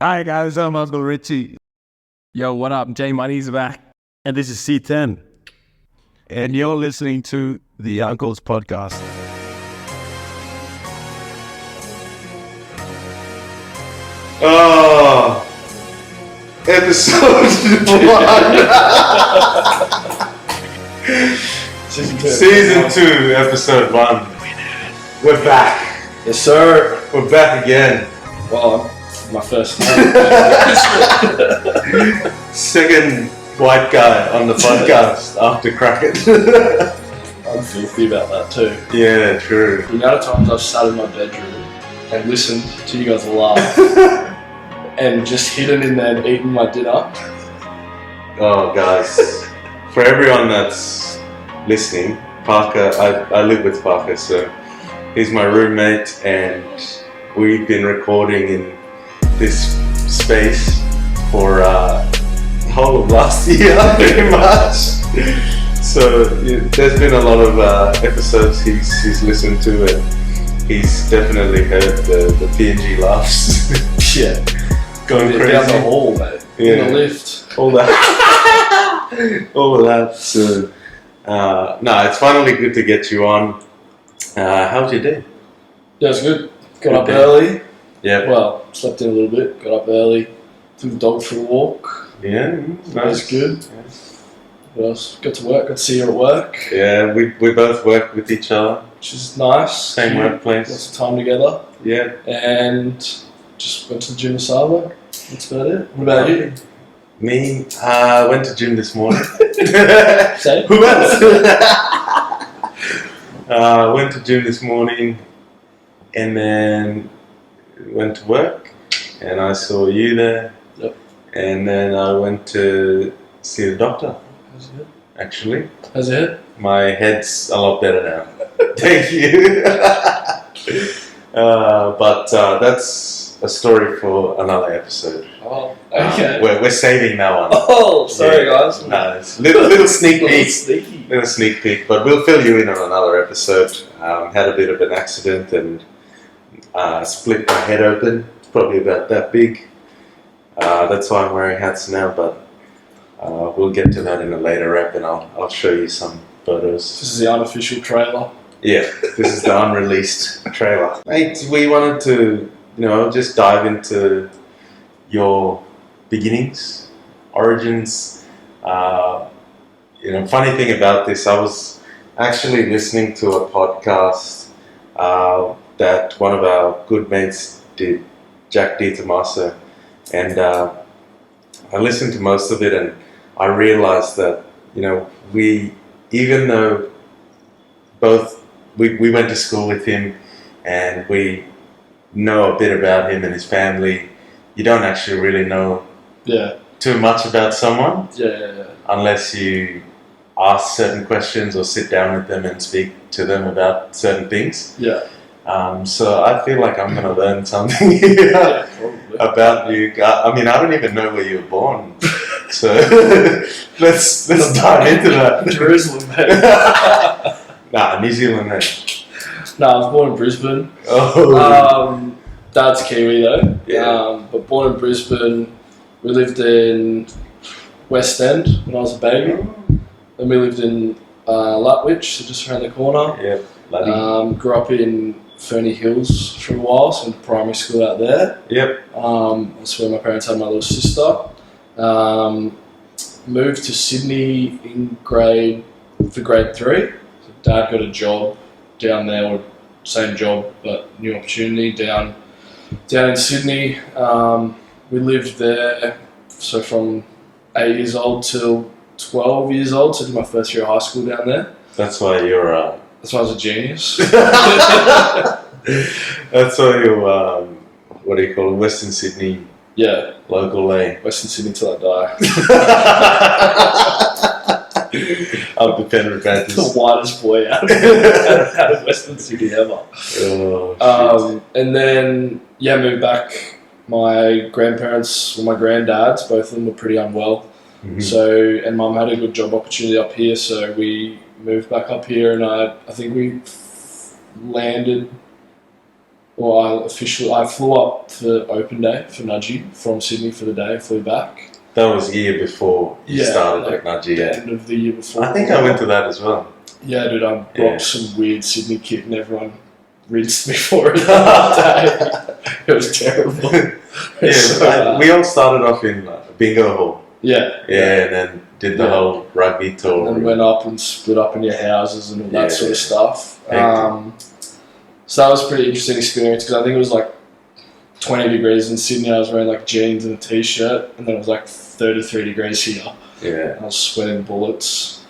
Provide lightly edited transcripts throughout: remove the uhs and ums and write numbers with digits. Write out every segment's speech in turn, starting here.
Hi guys, I'm Uncle Richie. Yo, what up? J Money's back. And this is C10. And you're listening to the Unkles podcast. Oh, episode 1. Season 2, episode 1. We're back. Yes, sir. We're back again. Well, my first time. Second white guy on the podcast after Crackett. I'm filthy about that too. Yeah, true. The amount of times I've sat in my bedroom and listened to you guys laugh and just hidden in there and eaten my dinner. Oh, guys. For everyone that's listening, Parker, I live with Parker, so he's my roommate, and we've been recording in this space for the whole of last year, pretty much. So there's been a lot of episodes he's listened to, and he's definitely heard the PNG laughs. Yeah. Going crazy. Down the hall, mate. Yeah. In the lift. All that. All of that. So, no, it's finally good to get you on. How's your day? Yeah, it's good. Got Good up day. early. Yeah. Well, slept in a little bit. Got up early. Took the dog for a walk. Yeah. That was good. What else? Got to work. Got to see her at work. Yeah, we both work with each other. Which is nice. Same workplace. Lots of time together. Yeah. And just went to the gym this summer. That's about it. What about you? Me, I went to gym this morning. Same. Who else? Went to gym this morning, and then went to work, and I saw you there. Yep. And then I went to see the doctor. How's it? Actually, How's it? my head's a lot better now. Thank you. But that's a story for another episode. Oh, okay. We're saving that one. Oh, sorry guys. No, it's little sneak peek. Sneaky. Little sneak peek, but we'll fill you in on another episode. Had a bit of an accident and split my head open. It's probably about that big. That's why I'm wearing hats now, but we'll get to that in a later rep, and I'll show you some photos. This is the unofficial trailer. Yeah, this is the unreleased trailer. Mate, we wanted to, just dive into your beginnings, origins. Funny thing about this, I was actually listening to a podcast that one of our good mates did, Jack D. Tomaso, and I listened to most of it, and I realized that, we, even though we went to school with him and we know a bit about him and his family, you don't actually really know too much about someone unless you ask certain questions or sit down with them and speak to them about certain things. So I feel like I'm going to learn something about you. I mean, I don't even know where you were born. So let's dive into that. Jerusalem, mate. Nah, New Zealand, mate. No, I was born in Brisbane. Oh. Dad's Kiwi though. Yeah. But born in Brisbane. We lived in West End when I was a baby. Then we lived in Lutwich, so just around the corner. Yeah, bloody. Grew up in Ferny Hills for a while, so went to primary school out there. Yep. That's where my parents had my little sister. Moved to Sydney for grade 3. So Dad got a job down there, or same job but new opportunity down in Sydney. We lived there so from 8 years old till 12 years old. So I did my first year of high school down there. That's why you're. That's why I was a genius. That's why you're. What do you call it? Western Sydney. Yeah. Local lane. Western Sydney till I die. Up the Penrith Panthers. The whitest boy out of Western Sydney ever. Oh, and then, moved back. My grandparents, my granddads, both of them were pretty unwell. Mm-hmm. So, and Mum had a good job opportunity up here, so we moved back up here, and I think we landed I flew up for open day for Nudgy from Sydney for the day, flew back. That was a year before you started at Nudgy. The end of the year before. I think I went to that as well. Yeah, dude, I rocked some weird Sydney kit and everyone rinsed me for it that day. It was terrible. We all started off in bingo hall. Yeah. Yeah, and then did the whole rugby tour. And went up and split up in your houses and all that sort of stuff. So that was a pretty interesting experience because I think it was like 20 degrees in Sydney. I was wearing like jeans and a t-shirt, and then it was like 33 degrees here. Yeah. I was sweating bullets.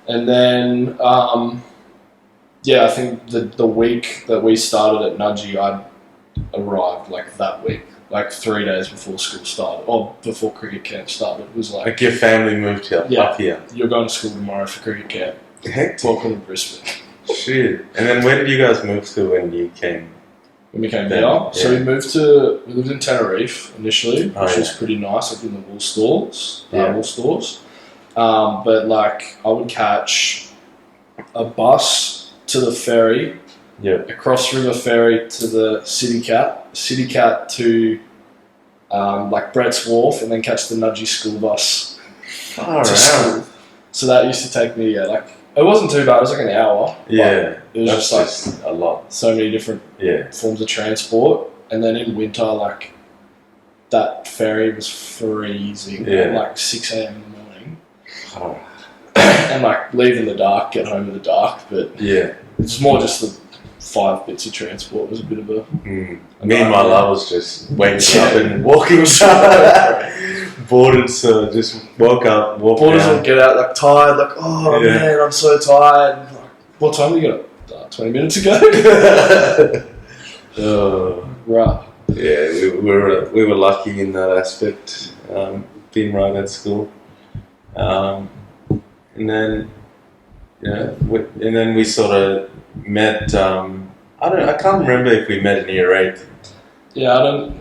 And then, I think the week that we started at Nudgy, I arrived like that week, like 3 days before school started, or before cricket camp started. It was like your family moved here, up here. You're going to school tomorrow for cricket camp. Heck, welcome to Brisbane. Shit. And then where did you guys move to when you came? When we came down, so we lived in Tenerife initially, which was pretty nice, like in the wool stores. But like I would catch a bus to the ferry, a cross river ferry to the City Cat to like Brett's Wharf, and then catch the Nudgy school bus to school. So that used to take me it wasn't too bad. It was like an hour. Yeah, it was just a lot. So many different forms of transport, and then in winter, like that ferry was freezing at like 6 a.m. in the morning, and like leave in the dark, get home in the dark. But it's more just the 5 bits of transport. It was a bit of a. Meanwhile, I was just waking up and walking. Boarded, so just walk up, walk Boarders down. would get out like tired, like, oh man, I'm so tired. Like, what time did you get up? 20 minutes ago. Right. Yeah, we were lucky in that aspect, being right at school, and then we sort of met. I can't remember if we met in year 8. Yeah, I don't know.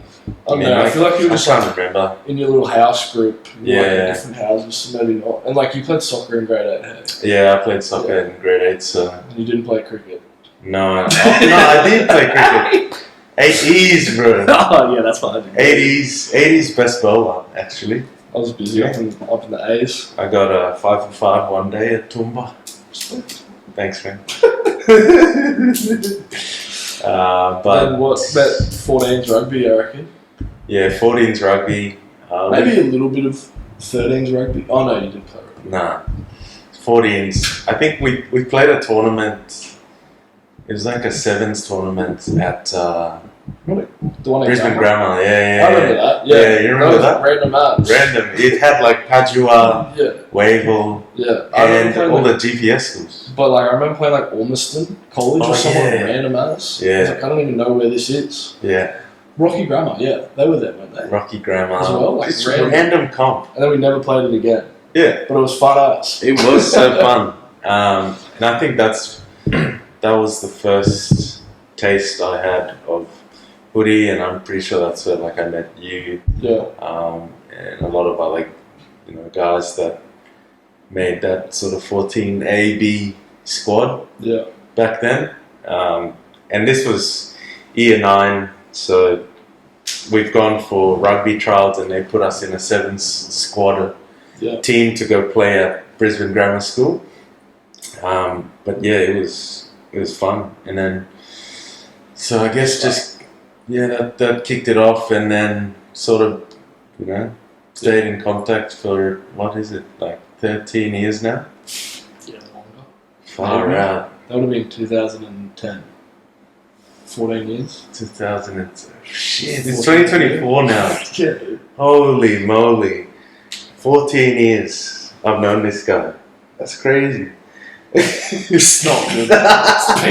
I feel like you were just remember. In your little house group. In different houses, so maybe not. And like you played soccer in grade 8, hey? Yeah, I played soccer in grade 8, so. And you didn't play cricket? No, I did play cricket. 80s, bro. Oh yeah, that's fine. 80s best bowler, actually. I was busy up in the A's. I got a 5 for 5 one day at Tumba. Thanks, man. But then what's that 14's rugby, I reckon? Yeah, 14's rugby. Maybe a little bit of 13's rugby. Oh no, you didn't play rugby. Nah, 14's. I think we played a tournament. It was like a 7's tournament at the one Brisbane Grammar. Yeah. I remember that. Yeah, you remember that? Random ads. Random. It had like Padua, Wavell, and all the GPS schools. But like I remember playing like Ormiston College or someone random ass. Yeah. I was like, I don't even know where this is. Yeah. Rocky Grammar, they were there, weren't they? Rocky Grammar. As well, like it's random comp. And then we never played it again. Yeah. But it was fun ass. It was so fun. And I think that was the first taste I had of footy, and I'm pretty sure that's where like I met you. Yeah. And a lot of other guys that made that sort of 14A-B squad. Yeah. Back then. And this was year 9, so we've gone for rugby trials, and they put us in a 7's squad team to go play at Brisbane Grammar School. But yeah, it was fun, and then so I guess that kicked it off, and then sort of stayed in contact for what is it, like 13 years now? Yeah, longer. Far out. That would have been 2010. 14 years. 2000. Shit, it's 2024 now. Yeah. Holy moly. 14 years I've known this guy. That's crazy. It's not good. It's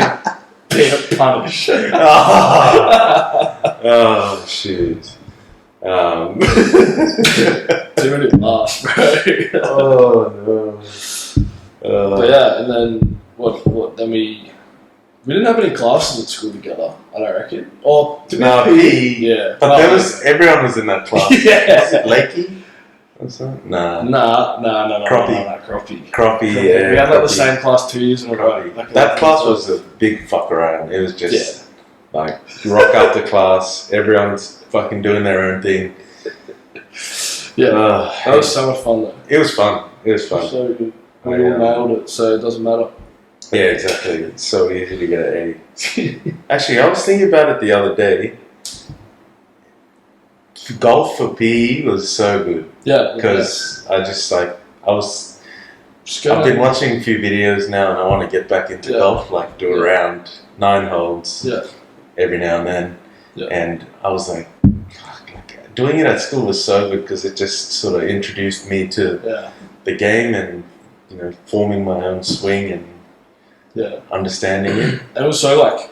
been a punish. Oh, shoot. Too many laughs, bro. Oh, no. But yeah, and then what? Then we didn't have any classes at school together, I don't reckon. Or no, PE. Yeah. But everyone was in that class. Yeah. Was it Lakey? Nah. Croppy, yeah. We had like the same class 2 years in a row. That class was a big fuck around. It was just Like, you rock up to class, everyone's fucking doing their own thing. Yeah, that was so much fun though. It was fun. It was fun. So good. We all nailed it, so it doesn't matter. Yeah, exactly. It's so easy to get an A. Actually, I was thinking about it the other day. Golf for PE was so good. Yeah. Because I just like, I've been watching a few videos now and I want to get back into golf, like do around 9 holes every now and then. Yeah. And I was like, doing it at school was so good because it just sort of introduced me to the game and, you know, forming my own swing and understanding it. And it was so like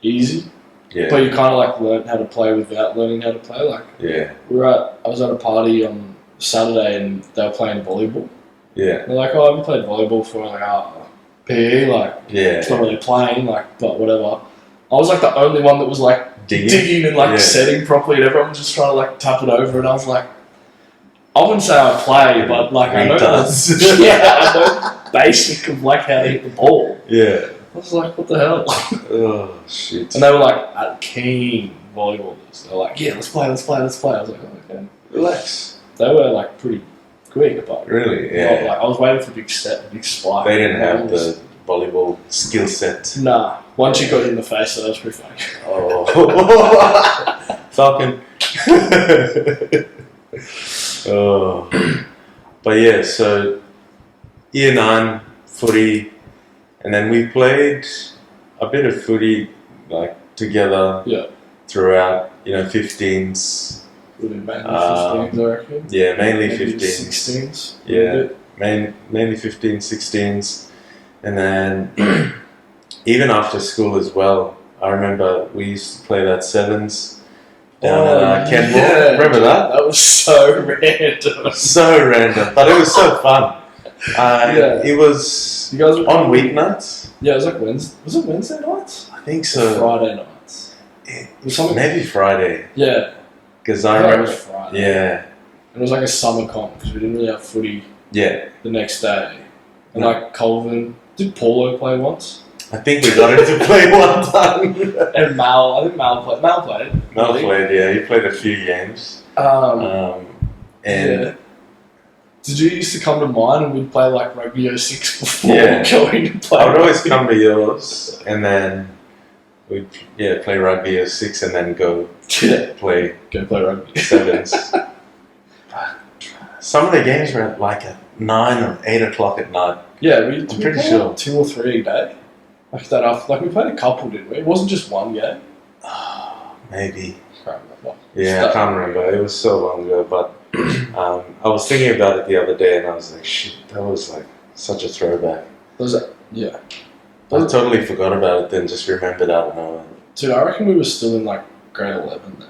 easy. Yeah. But you kind of like learned how to play without learning how to play. Like I was at a party on Saturday and they were playing volleyball. Yeah. They're like, oh, I haven't played volleyball for like PE, like it's not really playing, like, but whatever. I was like the only one that was like digging and like setting properly, and everyone was just trying to like tap it over, and I was like, I wouldn't say I play, but like I know I know basic of like how to hit the ball. Yeah. I was like, what the hell? Oh shit. And they were like keen volleyballers. They were like, yeah, let's play. I was like, oh, okay, relax. They were like pretty quick, but really, yeah. Like, I was waiting for big spike. They didn't have the volleyball skill set. Nah. Once you got it in the face, so that was pretty funny. Oh, Falcon. Oh, but yeah. So year 9 footy, and then we played a bit of footy like together. Throughout, you know, 15s. Mainly 15s, I reckon. Yeah, mainly maybe 15s. 16s. Yeah, mainly 15s, 16s. And then even after school as well, I remember we used to play that 7s down at Kenmore. Yeah, remember that? That was so random. So random, but it was so fun. It was on weeknights. Yeah, it was like Wednesday. Was it Wednesday nights? I think so. Friday nights. Maybe Friday. Yeah. Because I remember. It was Friday. Yeah. It was like a summer comp because we didn't really have footy. Yeah. The next day, and like Colvin, did Paulo play once? I think we got him to play one time. And Mal, I think Mal played. Mal played, yeah. He played a few games. And did you used to come to mine and we'd play like rugby 06 before going to play? I would always come to yours and then we'd play rugby 06 and then go play rugby 7s. Some of the games were like at 9 or 8 o'clock at night. Yeah, I'm pretty sure 2 or 3 a day. Like that after, like we played a couple, didn't we? It wasn't just one game. Maybe. I can't remember. Yeah, I can't remember. It was so long ago, but I was thinking about it the other day and I was like, shit, that was like such a throwback. Was that? Yeah. I totally forgot about it then, just remembered out of nowhere. Dude, I reckon we were still in like grade 11 then.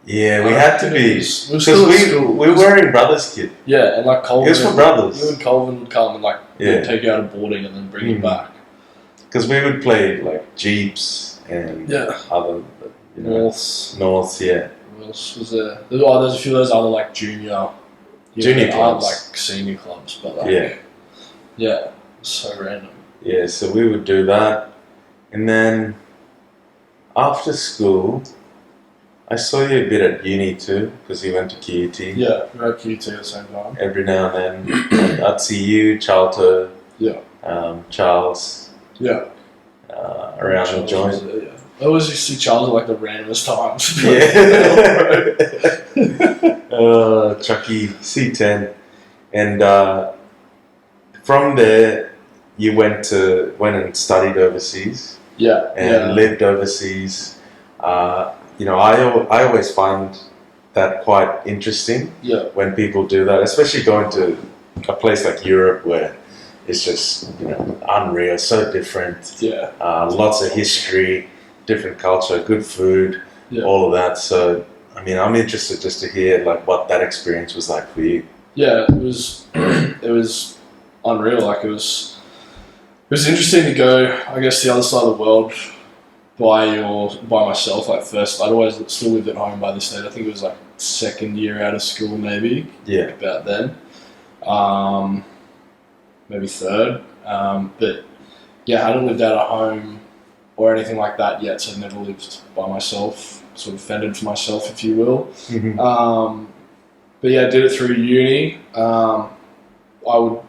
Yeah, we had to be. Because we were in Brothers Kid. Yeah, and like Colvin. It was for brothers. You and Colvin would come and like we'd take you out of boarding and then bring you back. Because we would play like Jeeps and other, you know, Norths, yeah. Who else was there? There's a few of those other like junior clubs, like senior clubs, but like yeah, so random. Yeah, so we would do that, and then after school, I saw you a bit at uni too, because you went to QUT. Yeah, we were at QUT at the same time. Every now and then, I'd see you, Charlton, Charles, around the joint. I always used to see Charles at like the randomest times. Chucky, C10, and from there you went and studied overseas. And lived overseas. You know, I always find that quite interesting. When people do that, especially going to a place like Europe where it's just, you know, unreal, so different. Lots of history, different culture, good food, all of that. So, I mean, I'm interested just to hear like what that experience was like for you. Yeah, it was unreal. Like it was interesting to go, I guess, the other side of the world by myself. Like first, I'd always still lived at home by this stage. I think it was like second year out of school, maybe. About then. Maybe third. But yeah, I hadn't lived out at home or anything like that yet, so I've never lived by myself, sort of fended for myself, if you will. But yeah, I did it through uni.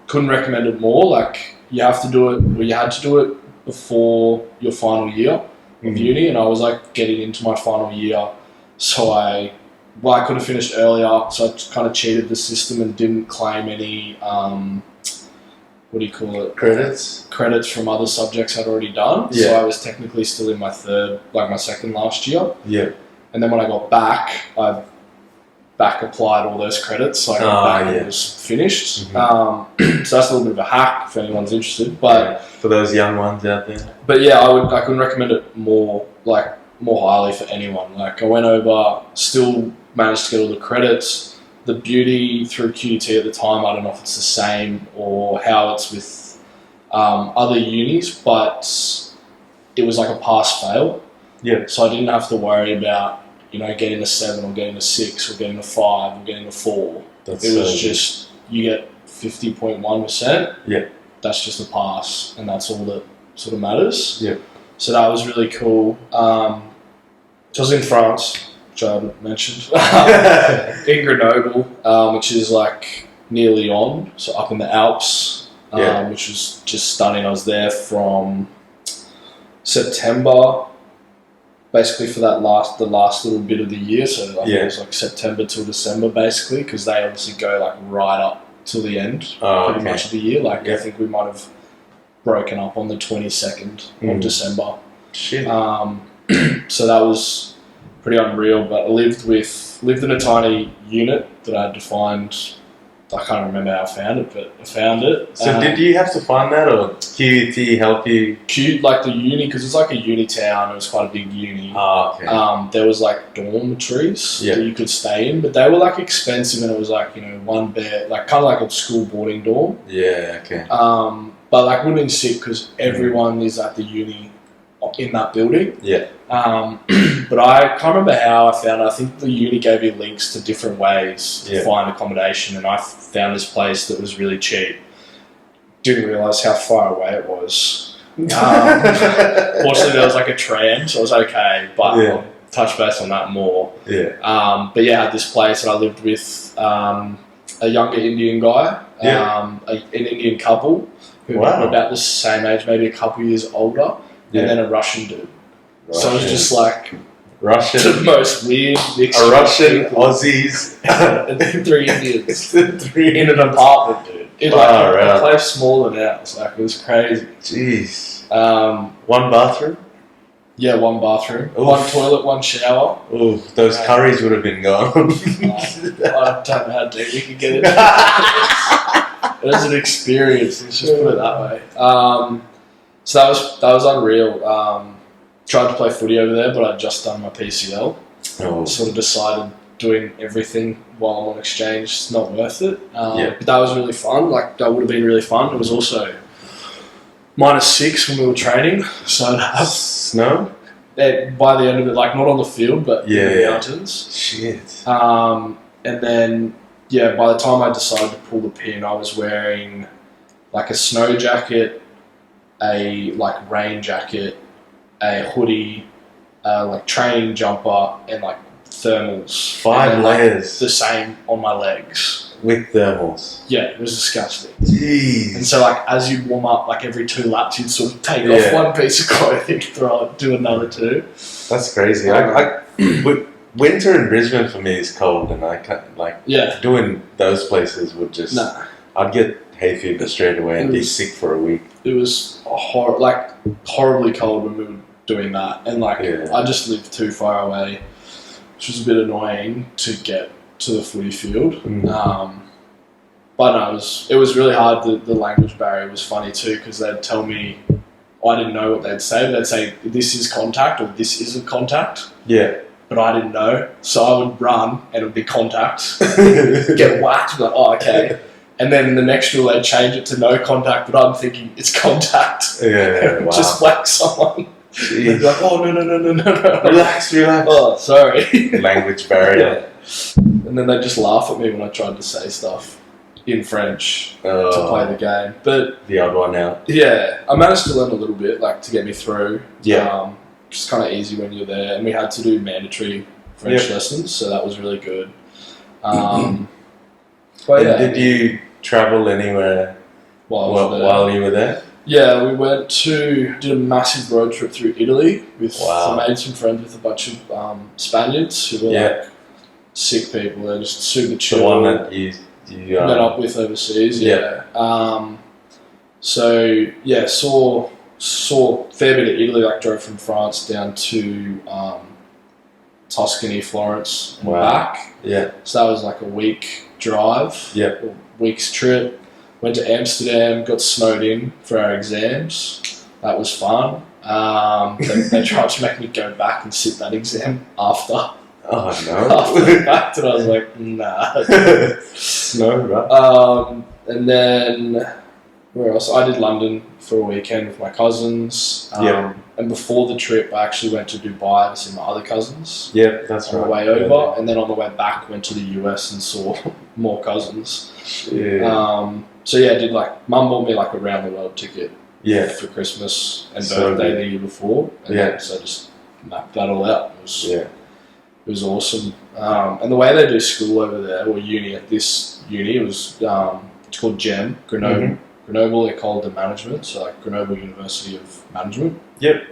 Couldn't recommend it more. Like, you have to do it, or you had to do it before your final year of uni, and I was like getting into my final year, so I could have finished earlier, so I kind of cheated the system and didn't claim any, what do you call it? Credits from other subjects I'd already done. Yeah. So I was technically still in my second last year. Yeah. And then when I got back, I back applied all those credits, so I got back and it was finished. So that's a little bit of a hack if anyone's interested. But for those young ones out there. But yeah, I couldn't recommend it more highly for anyone. Like, I went over, still managed to get all the credits. The beauty through QUT at the time, I don't know if it's the same or how it's with other unis, but it was like a pass-fail. Yeah. So I didn't have to worry about, getting a 7 or getting a 6 or getting a 5 or getting a 4. It was just, you get 50.1%. Yeah. That's just a pass, and that's all that sort of matters. Yeah. So that was really cool. So I was in France, which I haven't mentioned, in Grenoble, which is like near Lyon, so up in the Alps, which was just stunning. I was there from September, basically for the last little bit of the year. So I think it was like September till December, basically, because they obviously go like right up till the end, pretty much of the year. Like, I think we might have broken up on the 22nd of December. Shit. So that was pretty unreal. But I lived in a tiny unit that I had to find. I can't remember how I found it, but I found it. So did you have to find that, or QUT help you? Like the uni, because it's like a uni town. It was quite a big uni. Oh, okay. There was like dormitories that you could stay in, but they were like expensive, and it was like, one bed, like kind of like a school boarding dorm. Yeah. Okay. But like, would have been sick because everyone is at the uni in that building. Yeah. But I can't remember how I found it. I think the uni gave you links to different ways to find accommodation, and I found this place that was really cheap. Didn't realise how far away it was. Fortunately, there was like a tram, so it was okay, but I'll touch base on that more. Yeah. But yeah, I had this place, and I lived with a younger Indian guy, an Indian couple who were about the same age, maybe a couple years older, and then a Russian dude. So it was just like the most weird mix. A Russian, Aussies, and then 3 Indians in an apartment, dude. In like a place smaller than ours. Like, it was crazy. Jeez. One bathroom? Yeah, one bathroom. Oof. One toilet, one shower. Ooh, those curries would have been gone. I don't know how deep we could get it. It was an experience, let's just put it that way. So that was unreal. Tried to play footy over there, but I'd just done my PCL. Sort of decided doing everything while I'm on exchange is not worth it. But that was really fun. Like, that would have been really fun. It was also -6 when we were training, so snow. By the end of it, like, not on the field, but in the mountains. Shit. And then by the time I decided to pull the pin, I was wearing like a snow jacket, a like rain jacket, a hoodie, like training jumper, and like thermals. 5 layers. The same on my legs. With thermals. Yeah, it was disgusting. Jeez. And so, like, as you warm up, like every 2 laps, you'd sort of take off one piece of clothing, do another 2. That's crazy. Winter in Brisbane for me is cold, and I can't, doing those places would just... Nah. I'd get hay fever straight away and be sick for a week. It was horribly cold when we were doing that, and I just lived too far away, which was a bit annoying to get to the footy field. But no, it was really hard. The language barrier was funny too, because they'd tell me, I didn't know what they'd say. They'd say, this is contact, or this isn't contact. Yeah. But I didn't know, so I would run and it would be contact, get whacked, like, oh, okay. And then in the next drill, they'd change it to no contact, but I'm thinking it's contact. Yeah, wow. Just whack someone. They'd be like, oh, no. Relax. Oh, sorry. Language barrier. And then they'd just laugh at me when I tried to say stuff. in French to play the game. But the odd one out. yeah, I managed to learn a little bit, like to get me through. Yeah. Just kind of easy when you're there, and we had to do mandatory French lessons, so that was really good. But yeah, did you travel anywhere while you were there? Yeah, we did a massive road trip through Italy with I made some friends with a bunch of Spaniards who were like sick people. They're just super chill. The one that you met up with overseas. Yeah. Saw a fair bit of Italy. Like drove from France down to Tuscany, Florence, and back. Yeah. So that was like a week drive. Yeah. A week's trip. Went to Amsterdam, got snowed in for our exams. That was fun. They tried to make me go back and sit that exam after. Oh no! After the fact, and I was like, nah. Snow, right? And then where else? I did London for a weekend with my cousins. And before the trip, I actually went to Dubai to see my other cousins. Yeah, that's right. On the way over, and then on the way back, went to the US and saw more cousins. Yeah. So yeah, I did Mum bought me a round the world ticket. Yeah. For Christmas and birthday the year before. And so I just mapped that all out. It was awesome. And the way they do school over there, or uni at this uni, it was it's called GEM, Grenoble. Grenoble École de Management, so Grenoble University of Management. Yep.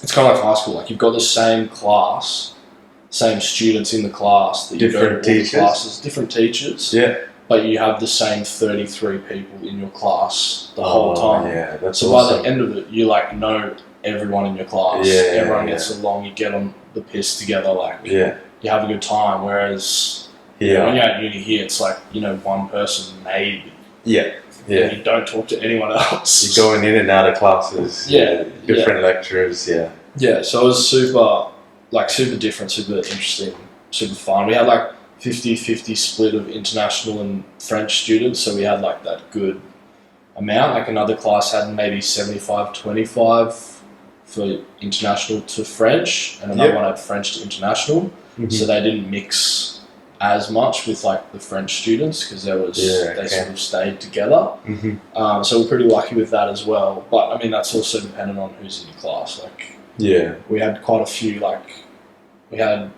It's kind of like high school. You've got the same class, same students in the class that you go to all the classes, different teachers. Yeah. But you have the same 33 people in your class the whole time. Yeah, that's so awesome. By the end of it, you know everyone in your class. Yeah, everyone gets along. You get on the piss together. You have a good time. Whereas when you're at uni here, it's one person maybe. Yeah. Yeah. And you don't talk to anyone else. You're going in and out of classes. Yeah. Different lecturers. Yeah. Yeah. So it was super different, super interesting, super fun. We had 50-50 split of international and French students, so we had that good amount. Another class had maybe 75-25 for international to French, and another one had French to international. So they didn't mix as much with the French students because they sort of stayed together. So we're pretty lucky with that as well. But I mean that's also dependent on who's in your class. We had quite a few. We had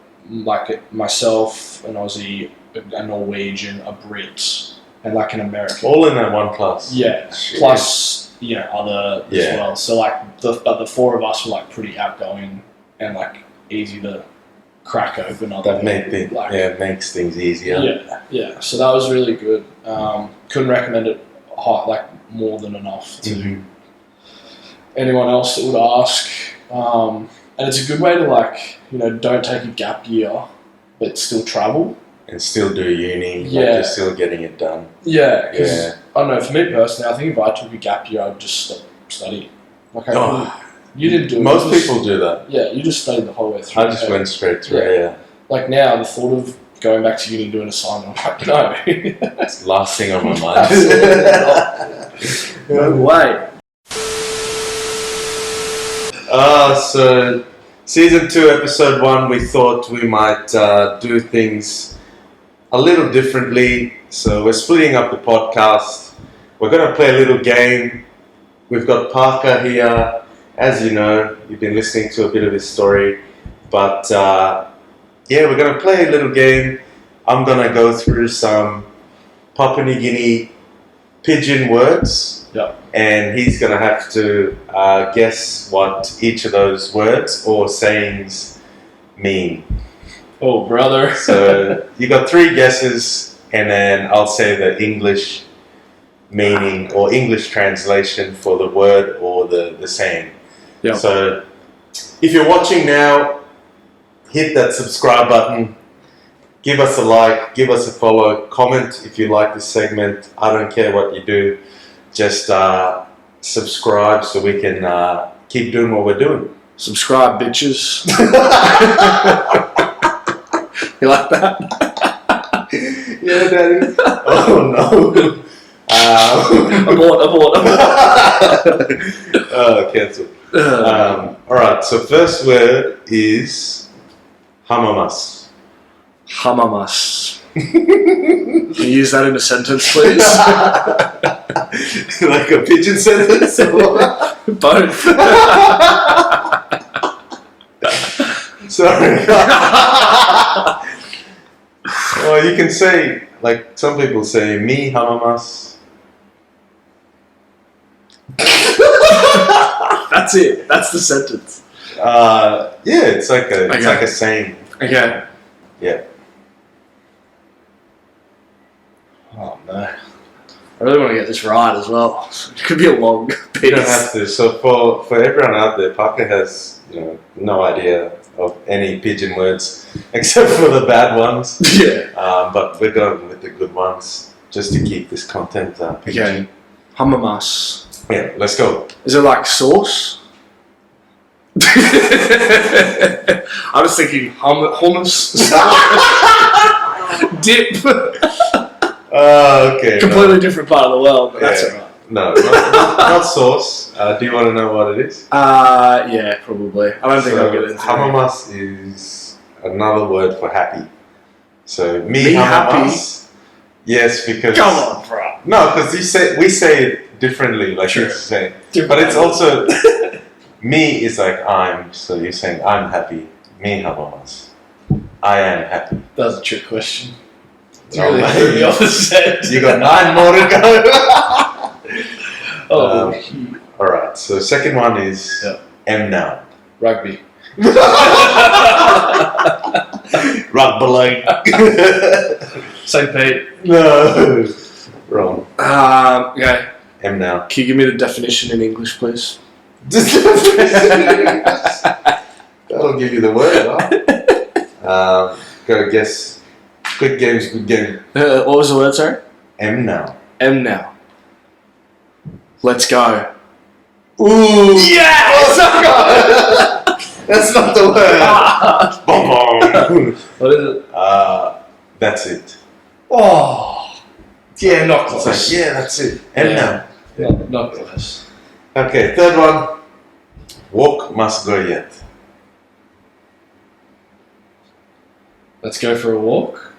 myself, an Aussie, a Norwegian, a Brit, and an American. All in that one class. Yeah. Shit. Plus, other as well. So the four of us were pretty outgoing and easy to crack open. That makes things easier. Yeah. So that was really good. Couldn't recommend it more than enough to anyone else that would ask. And it's a good way to don't take a gap year, but still travel. And still do uni, you're still getting it done. Yeah, because I don't know, for me personally, I think if I took a gap year, I'd just stop studying. You didn't do it. Most people do that. Yeah, you just studied the whole way through. I just went straight through, Now, the thought of going back to uni and doing an assignment, I'm no. It's the last thing on my mind. No way. So season 2, episode 1, we thought we might do things a little differently. So we're splitting up the podcast. We're going to play a little game. We've got Parker here. As you know, you've been listening to a bit of his story. But we're going to play a little game. I'm going to go through some Papua New Guinea pidgin words. And he's going to have to guess what each of those words or sayings mean. Oh, brother. So you got 3 guesses, and then I'll say the English meaning or English translation for the word or the saying. So if you're watching now, hit that subscribe button. Give us a like, give us a follow, comment if you like this segment. I don't care what you do. Just subscribe so we can keep doing what we're doing. Subscribe, bitches. You like that? Yeah, Daddy. Oh no. Abort. Cancel. Alright, so first word is hamamas. Hamamas. Can you use that in a sentence, please? Like a pigeon sentence? Both. Sorry. Well, you can say, like some people say, me hamamas. That's it. That's the sentence. Yeah, it's like a saying. Okay. Yeah. Oh no. I really want to get this right as well. It could be a long piece. You don't have to. So for everyone out there, Parker has no idea of any pigeon words except for the bad ones. Yeah. But we're going with the good ones just to keep this content PG. Okay. Hamamas. Yeah, let's go. Is it like sauce? I was thinking hummus. Dip. Okay. Completely different part of the world, but that's Yeah. alright. No, not sauce. Do you want to know what it is? Yeah, probably. I don't think I'll get into it. Hamamas is another word for happy. So me happy? hamamas. Yes, because Come on, bro. No, because we say it differently, like Sure. you're saying. But it's also me is like I'm. So you're saying I'm happy. Me hamamas. I am happy. That was a trick question. It's Oh, really man. threw me off the set. You got 9 more to go. Oh, All right. So second one is Yeah. M now. rugby. Rugby league. St. Pete. No. Wrong. Okay. M now. Can you give me the definition in English, please? That'll give you the word, huh? Go guess. Good games, good game. What was the word, sorry? M now. M now. Let's go. Ooh! Yes! That's not the word. Bom, bom. What is it? That's it. Oh! Yeah, not It's close. like, yeah, that's it. M Yeah. now. Not close. Okay, third one. Walk must go yet. Let's go for a walk.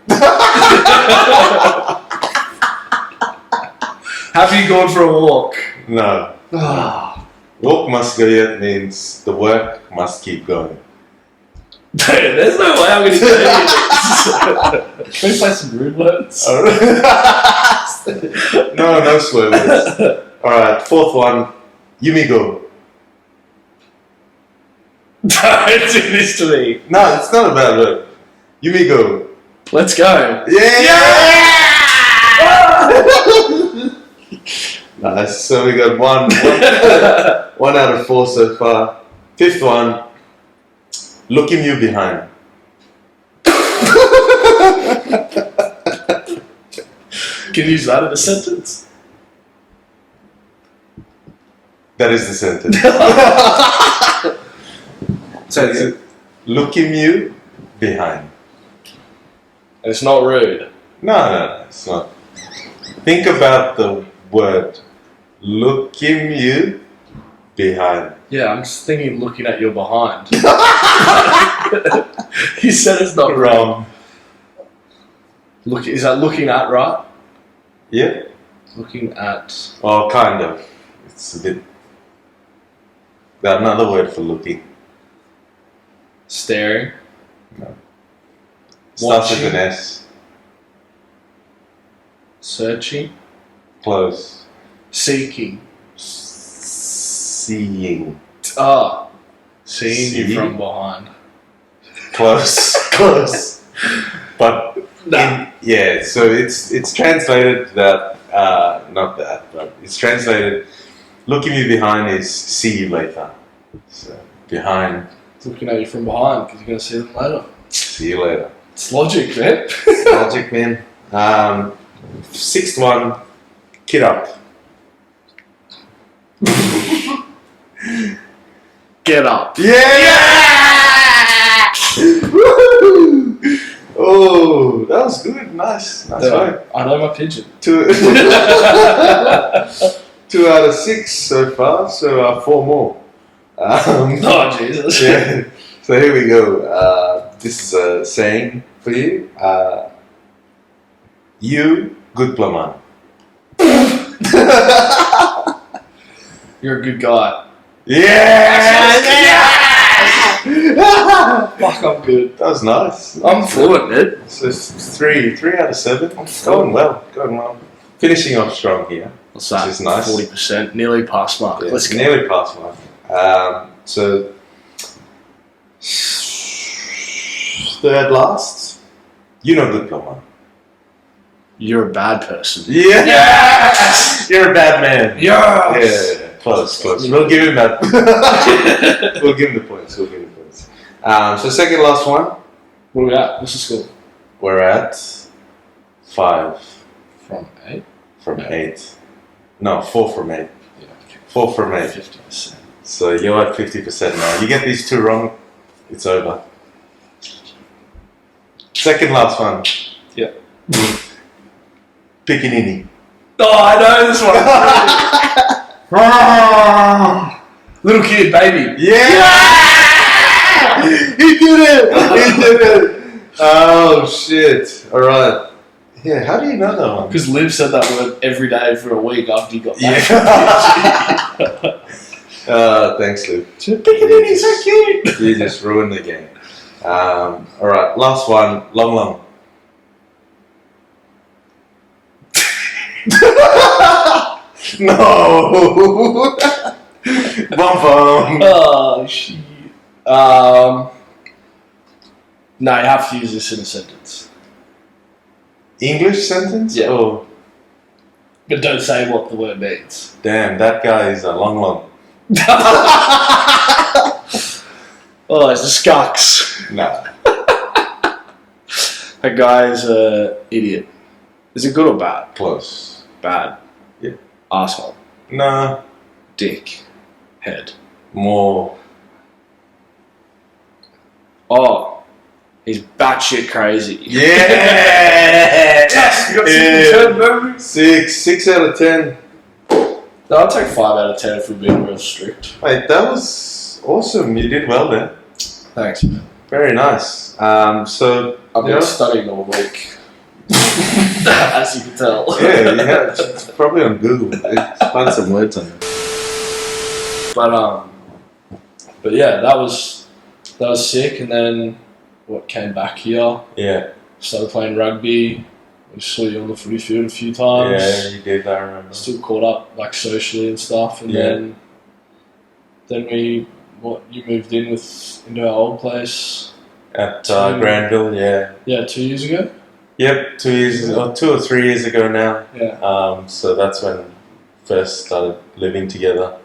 Have you gone for a walk? No. Ah. Walk must go yet means the work must keep going. There's no way I'm going to get any of this. Can we play some rude words? No swear words. Alright, fourth one. Yumi go. Don't do this to me. No, it's not a bad word. Yumi go. Let's go. Yeah! Nice. So we got one out of 4 so far. Fifth one. Looking you behind. Can you use that in a sentence? That is the sentence. So That's it. Looking you behind. it's not rude. No, it's not. Think about the word. Looking you behind. Yeah, I'm just thinking looking at your behind. You said it's not Wrong. Look, is that looking at right? Yeah. Looking at. Well, kind of. It's a bit. Got another word for looking. Staring. Starts with Watching. an S. Searching. Close. Seeking. Seeing. Ah. Seeing See? you from behind. Close. Close. But yeah, so it's translated that not that, but it's translated. Looking you behind is see you later. So behind, Looking at you from behind because you're going to see them later. see you later. It's logic, man. Logic, man. Sixth one, kid up. Get up. Yeah! Woo! Oh, that was good. Nice Yeah, one. I know my pigeon. 2 out of 6 so far, so 4 more. Oh, Jesus. Yeah. So here we go. This is a saying for for you. You, good plumber. You're a good guy. Yeah! Fuck, I'm good. That was nice. I'm fluent, dude. So it's three out of 7. Going well. Finishing off strong here. What's that? Which is nice. 40%, nearly past mark. Yeah, Let's go. nearly past mark. So third last. You know good plumber. You're a bad person. Yeah. Yes! You're a bad man. Yes! Yeah. Close. We'll give him that. We'll give him the points. So second last one. What are we at? What's the score? We're at 5 From 8? from 8. No, 4 from 8. Yeah, okay. 4 from 8. 50%. So you're at 50% now. You get these 2 wrong, it's over. Second last one. Yeah. Pickaninny. Oh, I know this one. Little kid, baby. Yeah! He did it! Oh shit. Alright. Yeah, how do you know that one? Because Liv said that word every day for a week after he got back. Yeah. Thanks, Luke. Pickaninny's so cute. You just ruined the game. Alright, last one. Long. No! Bum. Oh, shit. No, you have to use this in a sentence. English sentence? Yeah. Oh, But don't say what the word means. damn, that guy is a long. Oh, it's a scucks. Nah. That guy is a idiot. Is it good or bad? Close. Bad. Yeah. Asshole. Nah. Dick. Head. More. Oh, he's batshit crazy. Yeah! Yes, you got 6 out of 10, baby. 6 out of 10. No, I'll take 5 out of 10 if we're being real strict. Wait, that was awesome. You did well there. Thanks, man. Very nice. So, I've you been know, studying all week. As you can tell. yeah, it's probably on Google. Find some words on it. But yeah, that was sick. And then what came back here? Yeah. Started playing rugby. We saw you on the footy field a few times. Yeah, you did, I remember. Still caught up like socially and stuff. And Yeah. then you moved into our old place. At Granville, yeah. Yeah, 2 years ago. Yep, 2 years ago, 2 or 3 years ago now. Yeah. So that's when we first started living together.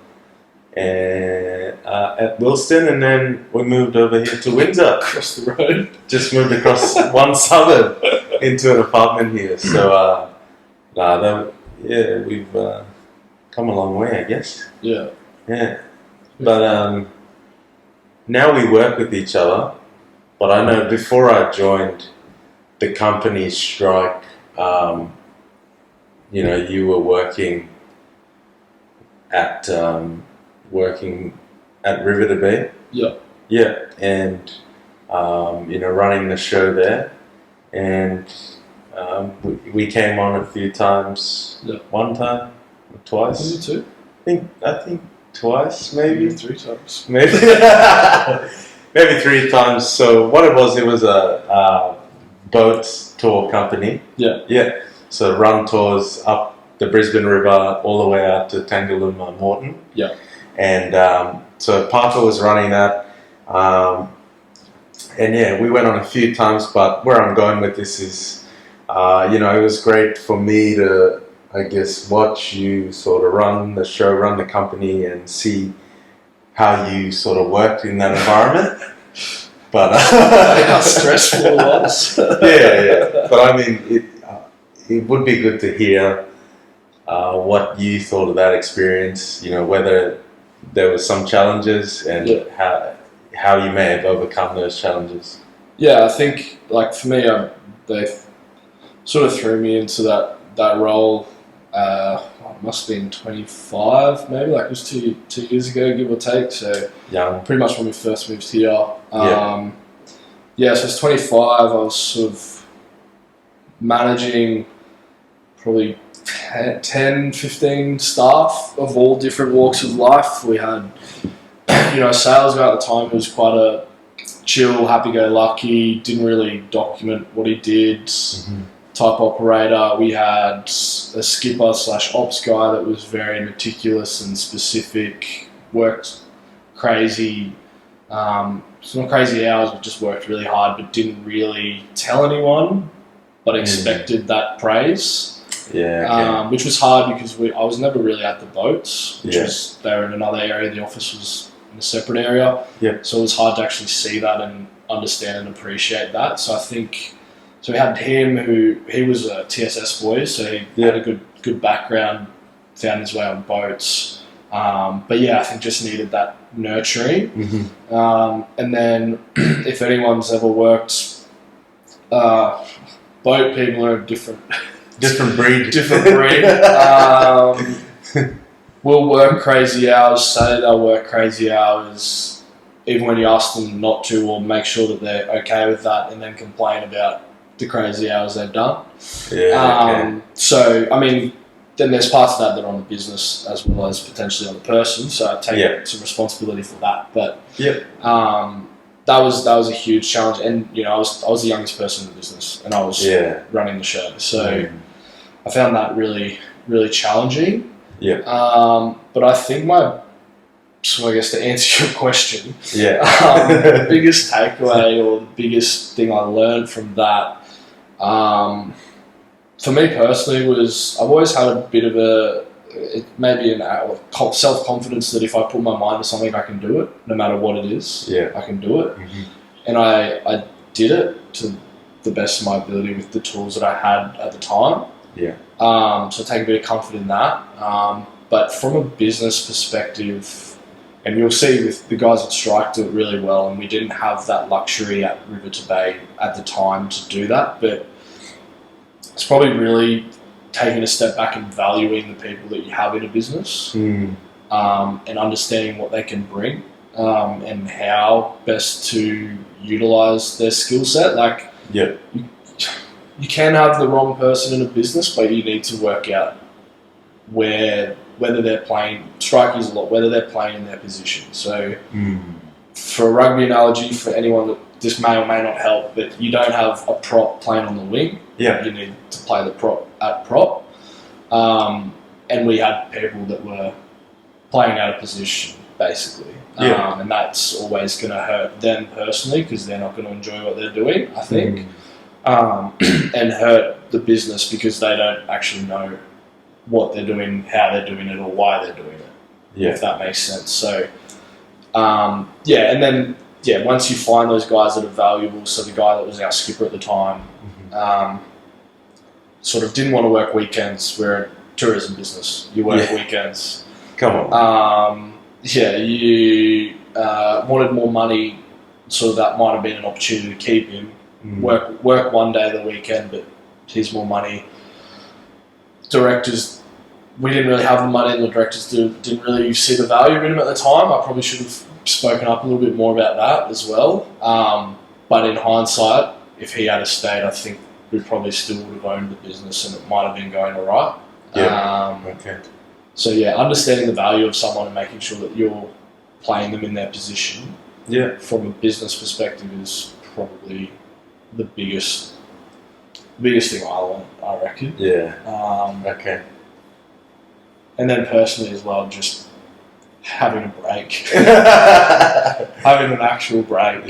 And at Wilston, and then we moved over here to Windsor. Across the road. Just moved across one suburb into an apartment here. So, we've come a long way, I guess. Yeah. Yeah. But now we work with each other. But I know before I joined the company strike, you were working at River to Bay. Yeah. Yeah, and running the show there, and we came on a few times. Yeah. One time, or twice. Was it 2? I think twice, maybe 3 times. maybe maybe 3 times. So what it was a boat tour company. Yeah. Yeah. So run tours up the Brisbane River all the way out to Tangalooma, Morton. Yeah. And so Parker was running that. And yeah, we went on a few times, but where I'm going with this is, it was great for me to, I guess, watch you sort of run the show, run the company, and see how you sort of worked in that environment. But How stressful it was. yeah. But I mean, it would be good to hear what you thought of that experience. Whether there were some challenges and how you may have overcome those challenges. Yeah, I think for me, they sort of threw me into that role. It must have been 25, maybe. It was two years ago, give or take. So Young. pretty much when we first moved here. yeah, so I was 25. I was sort of managing probably 10, 15 staff of all different walks of life. We had, sales guy at the time who was quite a chill, happy-go-lucky, didn't really document what he did type operator. We had a skipper/ops guy that was very meticulous and specific, worked crazy, it's not crazy hours, but just worked really hard, but didn't really tell anyone, but expected that praise. Yeah, okay. Which was hard because I was never really at the boats, which was, they were in another area, the office was in a separate area. Yeah. So it was hard to actually see that and understand and appreciate that. So I think, so we had him he was a TSS boy, so he had a good background, found his way on boats. But yeah, I think just needed that nurturing. And then if anyone's ever worked, boat people are different breed. Will work crazy hours, say they'll work crazy hours, even when you ask them not to, or make sure that they're okay with that, and then complain about the crazy hours they've done. So, I mean, then there's parts of that that are on the business as well as potentially on the person, so I take some responsibility for that. But that was a huge challenge, and I was the youngest person in the business, and I was running the show, so I found that really, really challenging. But I think so I guess to answer your question, the biggest takeaway or the biggest thing I learned from that, for me personally, was I've always had a bit of maybe self-confidence that if I put my mind to something, I can do it, no matter what it is. I can do it. And I did it to the best of my ability with the tools that I had at the time. So I take a bit of comfort in that. But from a business perspective, and you'll see with the guys at Strike do it really well, and we didn't have that luxury at River to Bay at the time to do that, but it's probably really taking a step back and valuing the people that you have in a business, and understanding what they can bring, and how best to utilize their skill set. Like, you can have the wrong person in a business, but you need to work out whether they're playing, strikies a lot, whether they're playing in their position. So for a rugby analogy, for anyone that this may or may not help, but you don't have a prop playing on the wing. You need to play the prop at prop. And we had people that were playing out of position, basically. And that's always going to hurt them personally because they're not going to enjoy what they're doing, I think. And hurt the business because they don't actually know what they're doing, how they're doing it, or why they're doing it, if that makes sense. So, and then, once you find those guys that are valuable, so the guy that was our skipper at the time sort of didn't want to work weekends. We're a tourism business. You work weekends. Come on. You wanted more money, so that might have been an opportunity to keep him. Work one day of the weekend, but here's more money. Directors, we didn't really have the money, and the directors didn't really see the value in him at the time. I probably should have spoken up a little bit more about that as well. But in hindsight, if he had stayed, I think we probably still would have owned the business, and it might have been going all right. So understanding the value of someone and making sure that you're playing them in their position, from a business perspective, is probably the biggest thing I learned, I reckon. And then personally as well, just having a break. Having an actual break.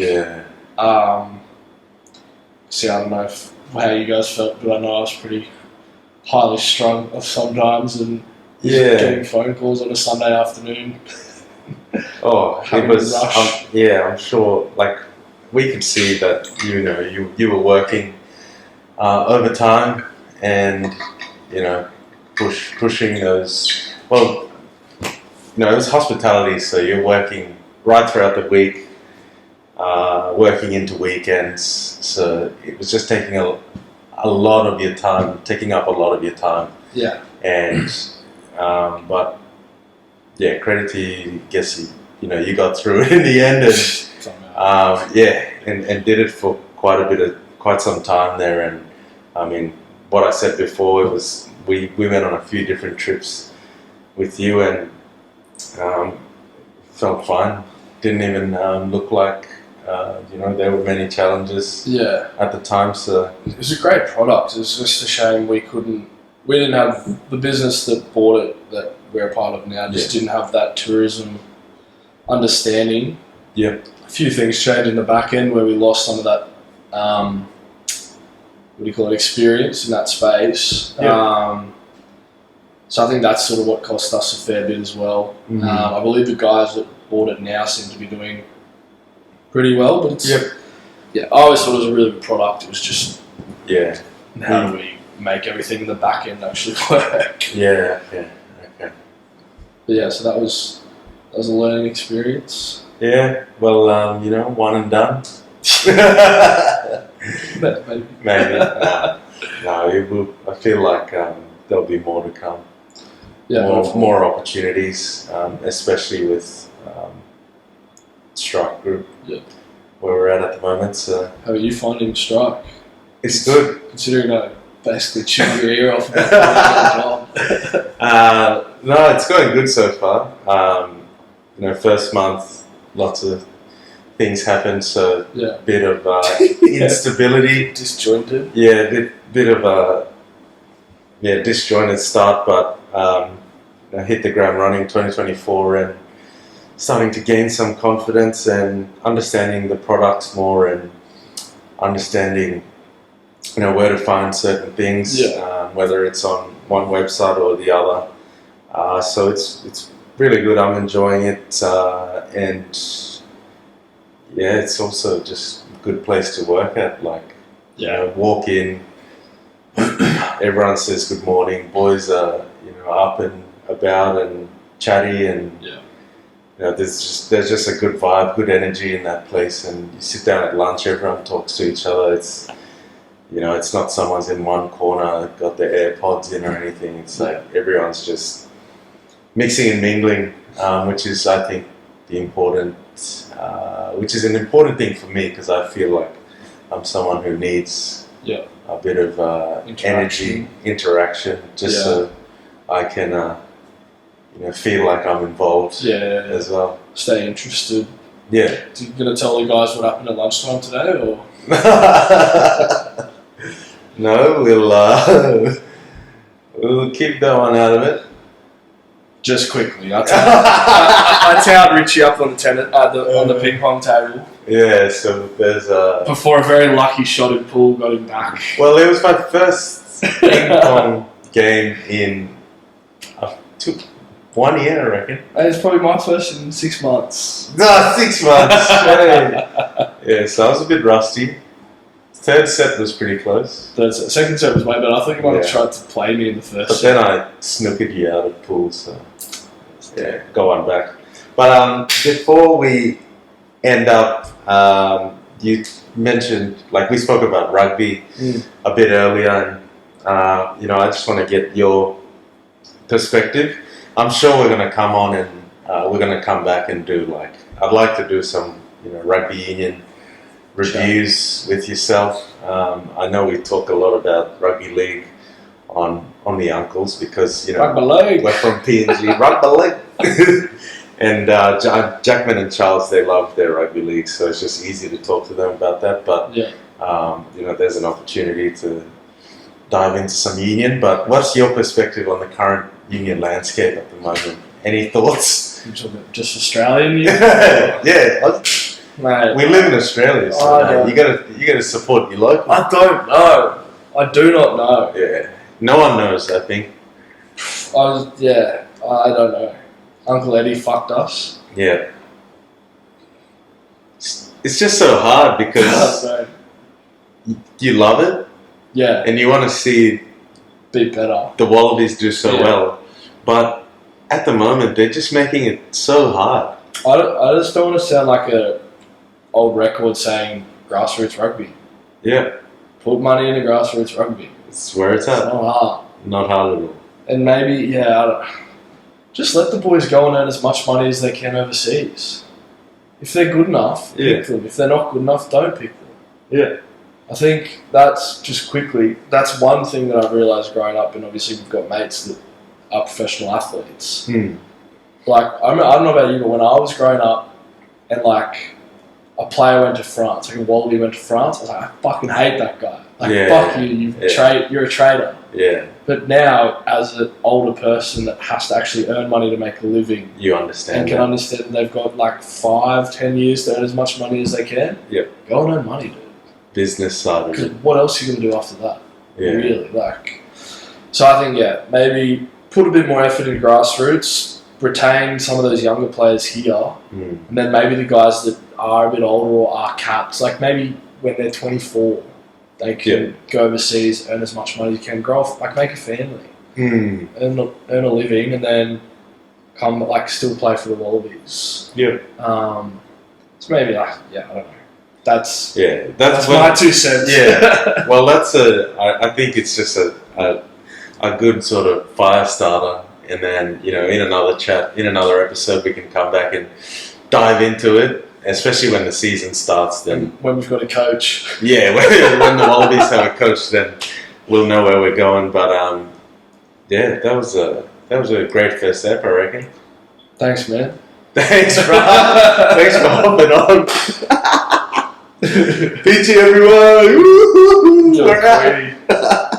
See, I don't know how you guys felt, but I know I was pretty highly strung sometimes, and getting phone calls on a Sunday afternoon. It was, I'm sure, like, we could see that, you were working overtime and, pushing those, it was hospitality, so you're working right throughout the week, working into weekends, so it was just taking up a lot of your time. And, credit to you, guess you got through it in the end, and, and did it for quite some time there. And I mean, what I said before, it was we went on a few different trips with you, and felt fine. Didn't even look like there were many challenges at the time. So it was a great product. It was just a shame we didn't have the business that bought it that we're a part of now. Just didn't have that tourism understanding. Yeah. A few things changed in the back end where we lost some of that. Experience in that space. Yeah. So I think that's sort of what cost us a fair bit as well. Mm-hmm. I believe the guys that bought it now seem to be doing pretty well, but it's I always thought it was a really good product. It was just how do we make everything in the back end actually work? Yeah. Okay. But so that was a learning experience. Yeah. Well, one and done. Maybe. No. I feel like there'll be more to come. More opportunities, especially with Strike Group, where we're at the moment. So, how are you finding Strike? It's good, considering I basically chewed your ear off about the job. No, it's going good so far. First month, lots of things happen, so a bit of instability, disjointed. Yeah, bit of a disjointed start, but hit the ground running 2024 and starting to gain some confidence and understanding the products more and understanding where to find certain things, whether it's on one website or the other. So it's really good. I'm enjoying it, and it's also just a good place to work at. Walk in, everyone says good morning. Boys are up and about and chatty, and there's just a good vibe, good energy in that place. And you sit down at lunch, everyone talks to each other. It's it's not someone's in one corner got their AirPods in or anything. It's like everyone's just mixing and mingling, which is I think which is an important thing for me, because I feel like I'm someone who needs a bit of energy, interaction, just so I can feel like I'm involved as well. Stay interested. Yeah. Are you going to tell the guys what happened at lunchtime today, or? No, we'll keep that one out of it. Just quickly, I towed Richie up on the ping pong table. Yeah, so there's before a very lucky shot at pool got him back. Well, it was my first ping pong game in 1 year, I reckon. And it's probably my first in 6 months. No, 6 months. Yeah, so I was a bit rusty. Third set was pretty close. Second set was way better. I think you might have tried to play me in the first but set. Then I snookered you out of pool, so go on back. But before we end up, you mentioned, we spoke about rugby a bit earlier, and I just want to get your perspective. I'm sure we're going to come on and we're going to come back and do I'd like to do some rugby union reviews with yourself. I know we talk a lot about rugby league on the Unkles, because we're from PNG. Rugby league. And Jackman and Charles, they love their rugby league, so it's just easy to talk to them about that. But there's an opportunity to dive into some union. But what's your perspective on the current union landscape at the moment? Any thoughts? Just Australian union? Yeah. Mate, we live in Australia, so you gotta support your local. I don't know. I do not know. Yeah, no one knows. I think. I don't know. Uncle Eddie fucked us. Yeah. It's just so hard because you love it. Yeah. And you want to see be better. The Wallabies do so well, but at the moment they're just making it so hard. I just don't want to sound like a old record saying grassroots rugby. Yeah. Put money into grassroots rugby. It's where it's at. It's not hard. Not hard at all. And maybe, just let the boys go and earn as much money as they can overseas. If they're good enough, pick them. If they're not good enough, don't pick them. Yeah. I think that's that's one thing that I've realised growing up, and obviously we've got mates that are professional athletes. Like, I don't know about you, but when I was growing up and like a player went to France, like a Wallaby went to France, I was like, I fucking hate that guy. Like, fuck you, you're a traitor. Yeah. But now, as an older person that has to actually earn money to make a living, you understand and can understand they've got like 5-10 years to earn as much money as they can. Yep. Go and earn money, dude. Business side of it. What else are you going to do after that? Yeah. Really, like. So I think maybe put a bit more effort in grassroots, retain some of those younger players here, and then maybe the guys that are a bit older or are capped, like maybe when they're 24, they can go overseas, earn as much money as you can, grow off, like make a family, earn a living, and then come like still play for the Wallabies. Yeah. So maybe I don't know. That's that's my 2 cents. Yeah. Well, I think it's just a good sort of fire starter, and then in another episode, we can come back and dive into it, especially when the season starts. Then when we've got a coach. Yeah, when the Wallabies have a coach, then we'll know where we're going. But that was a great first step, I reckon. Thanks, man. Thanks, bro. Thanks for hopping on. PT everyone. Woo-hoo-hoo. We're out.